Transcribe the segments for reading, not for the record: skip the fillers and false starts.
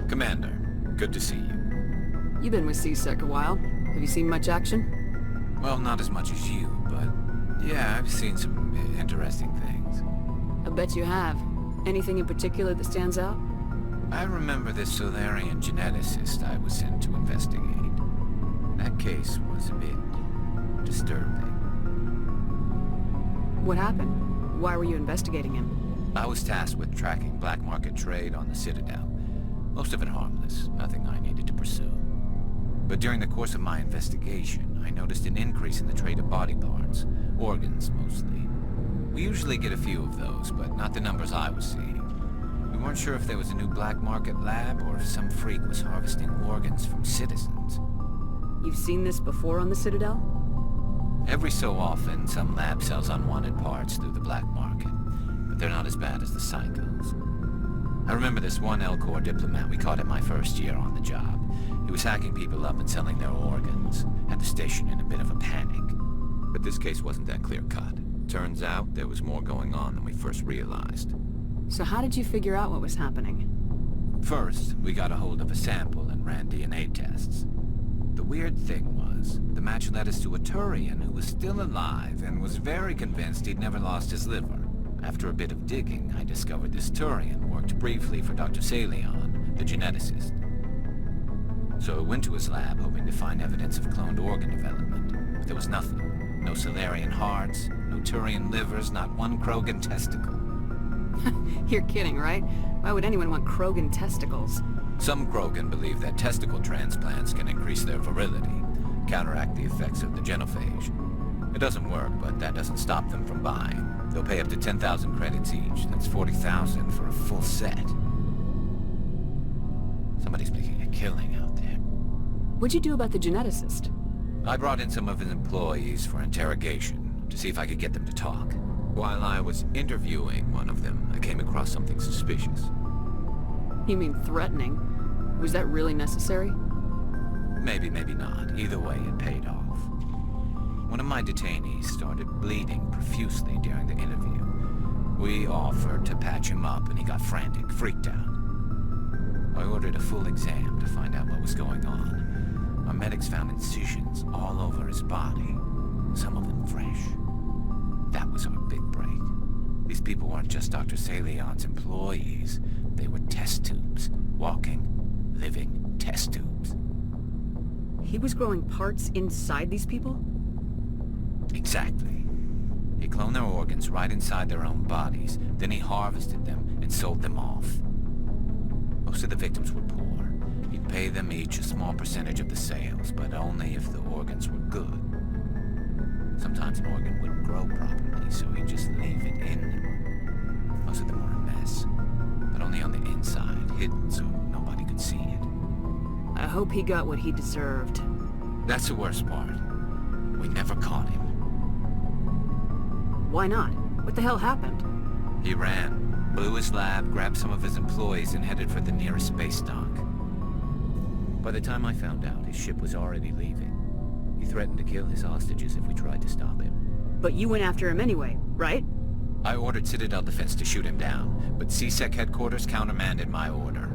Commander, good to see you. You've been with CSEC a while. Have you seen much action? Well, not as much as you, but yeah, I've seen some interesting things. I bet you have. Anything in particular that stands out? I remember this Solarian geneticist I was sent to investigate. That case was a bit disturbing. What happened? Why were you investigating him? I was tasked with tracking black market trade on the Citadel. Most of it harmless, nothing I needed to pursue. But during the course of my investigation, I noticed an increase in the trade of body parts, organs mostly. We usually get a few of those, but not the numbers I was seeing. We weren't sure if there was a new black market lab or if some freak was harvesting organs from citizens. You've seen this before on the Citadel? Every so often, some lab sells unwanted parts through the black market, but they're not as bad as the psychos. I remember this one L-Corps diplomat we caught at my first year on the job. He was hacking people up and selling their organs, had the station in a bit of a panic. But this case wasn't that clear-cut. Turns out there was more going on than we first realized. So how did you figure out what was happening? First, we got a hold of a sample and ran DNA tests. The weird thing was, the match led us to a Turian who was still alive and was very convinced he'd never lost his liver. After a bit of digging, I discovered this Turian worked briefly for Dr. Salion, the geneticist. So I went to his lab hoping to find evidence of cloned organ development, but there was nothing. No Solarian hearts, no Turian livers, not one Krogan testicle. You're kidding, right? Why would anyone want Krogan testicles? Some Krogan believe that testicle transplants can increase their virility, counteract the effects of the genophage. It doesn't work, but that doesn't stop them from buying. They'll pay up to 10,000 credits each. That's 40,000 for a full set. Somebody's making a killing out there. What'd you do about the geneticist? I brought in some of his employees for interrogation, to see if I could get them to talk. While I was interviewing one of them, I came across something suspicious. You mean threatening? Was that really necessary? Maybe, maybe not. Either way, it paid off. One of my detainees started bleeding profusely during the interview. We offered to patch him up and he got frantic, freaked out. I ordered a full exam to find out what was going on. Our medics found incisions all over his body, some of them fresh. That was our big break. These people weren't just Dr. Salion's employees. They were test tubes. Walking, living test tubes. He was growing parts inside these people? Exactly. He cloned their organs right inside their own bodies. Then he harvested them and sold them off. Most of the victims were poor. He'd pay them each a small percentage of the sales, but only if the organs were good. Sometimes an organ wouldn't grow properly, so he'd just leave it in them. Most of them were a mess, but only on the inside, hidden so nobody could see it. I hope he got what he deserved. That's the worst part. We never caught him. Why not? What the hell happened? He ran, blew his lab, grabbed some of his employees, and headed for the nearest space dock. By the time I found out, his ship was already leaving. He threatened to kill his hostages if we tried to stop him. But you went after him anyway, right? I ordered Citadel Defense to shoot him down, but CSEC headquarters countermanded my order.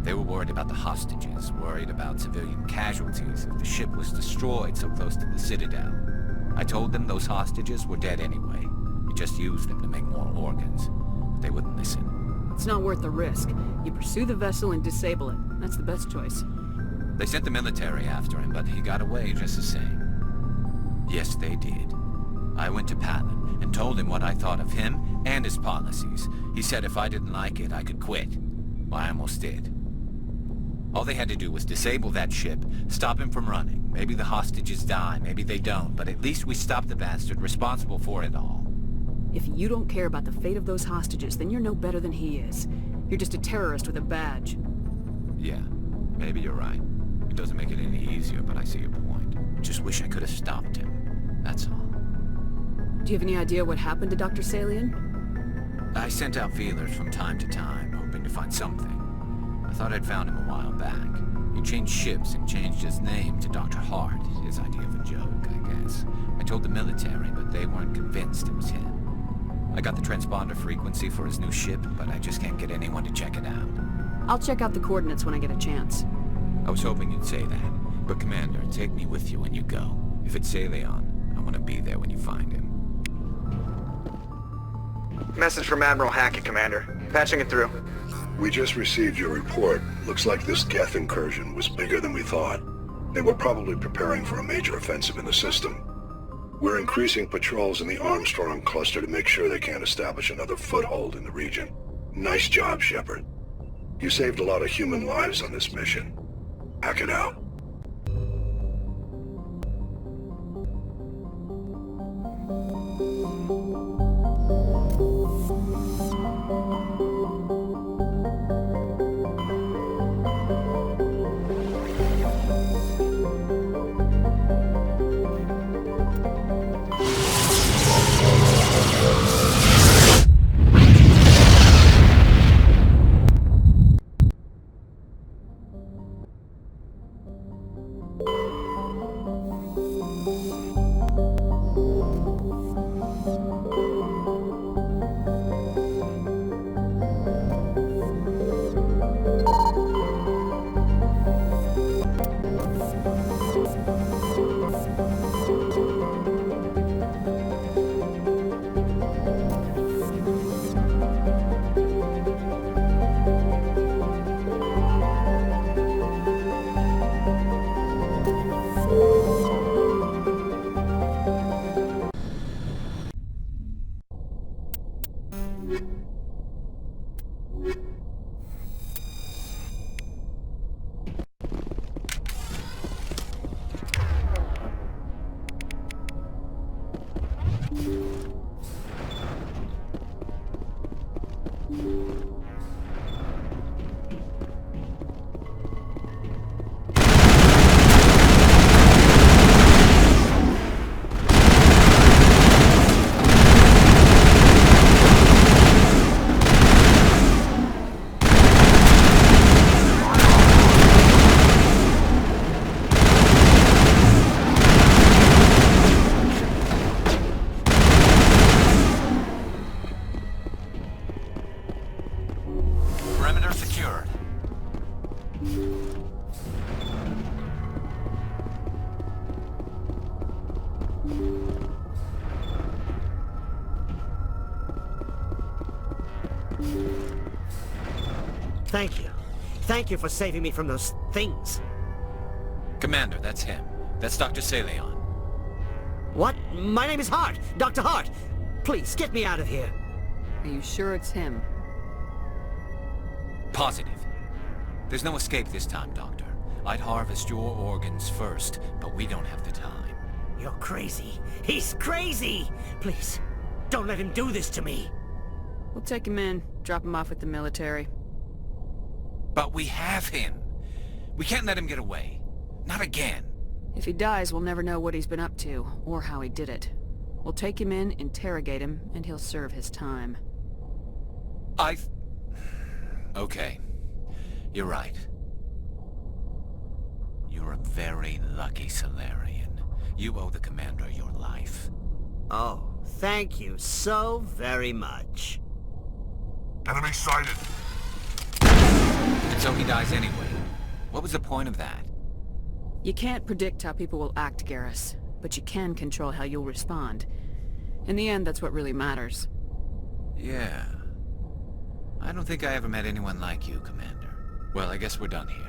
They were worried about the hostages, worried about civilian casualties if the ship was destroyed so close to the Citadel. I told them those hostages were dead anyway. We just used them to make more organs, but they wouldn't listen. It's not worth the risk. You pursue the vessel and disable it. That's the best choice. They sent the military after him, but he got away just the same. Yes, they did. I went to Palin and told him what I thought of him and his policies. He said if I didn't like it, I could quit. Well, I almost did. All they had to do was disable that ship, stop him from running. Maybe the hostages die, maybe they don't, but at least we stopped the bastard responsible for it all. If you don't care about the fate of those hostages, then you're no better than he is. You're just a terrorist with a badge. Yeah, maybe you're right. It doesn't make it any easier, but I see your point. Just wish I could have stopped him. That's all. Do you have any idea what happened to Dr. Salion? I sent out feelers from time to time, hoping to find something. I thought I'd found him a while back. He changed ships and changed his name to Dr. Hart, his idea of a joke, I guess. I told the military, but they weren't convinced it was him. I got the transponder frequency for his new ship, but I just can't get anyone to check it out. I'll check out the coordinates when I get a chance. I was hoping you'd say that. But Commander, take me with you when you go. If it's Leon, I want to be there when you find him. Message from Admiral Hackett, Commander. Patching it through. We just received your report. Looks like this Geth incursion was bigger than we thought. They were probably preparing for a major offensive in the system. We're increasing patrols in the Armstrong cluster to make sure they can't establish another foothold in the region. Nice job, Shepard. You saved a lot of human lives on this mission. Hackett out. Perimeter secured. Thank you. Thank you for saving me from those things. Commander, that's him. That's Dr. Leon. What? My name is Hart. Dr. Hart. Please, get me out of here. Are you sure it's him? Positive. There's no escape this time, Doctor. I'd harvest your organs first, but we don't have the time. You're crazy. He's crazy! Please, don't let him do this to me. We'll take him in, drop him off with the military. But we have him. We can't let him get away. Not again. If he dies, we'll never know what he's been up to, or how he did it. We'll take him in, interrogate him, and he'll serve his time. Okay. You're right. You're a very lucky Solarian. You owe the Commander your life. Oh, thank you so very much. Enemy sighted. And so he dies anyway. What was the point of that? You can't predict how people will act, Garrus, but you can control how you'll respond. In the end, that's what really matters. Yeah. I don't think I ever met anyone like you, Commander. Well, I guess we're done here.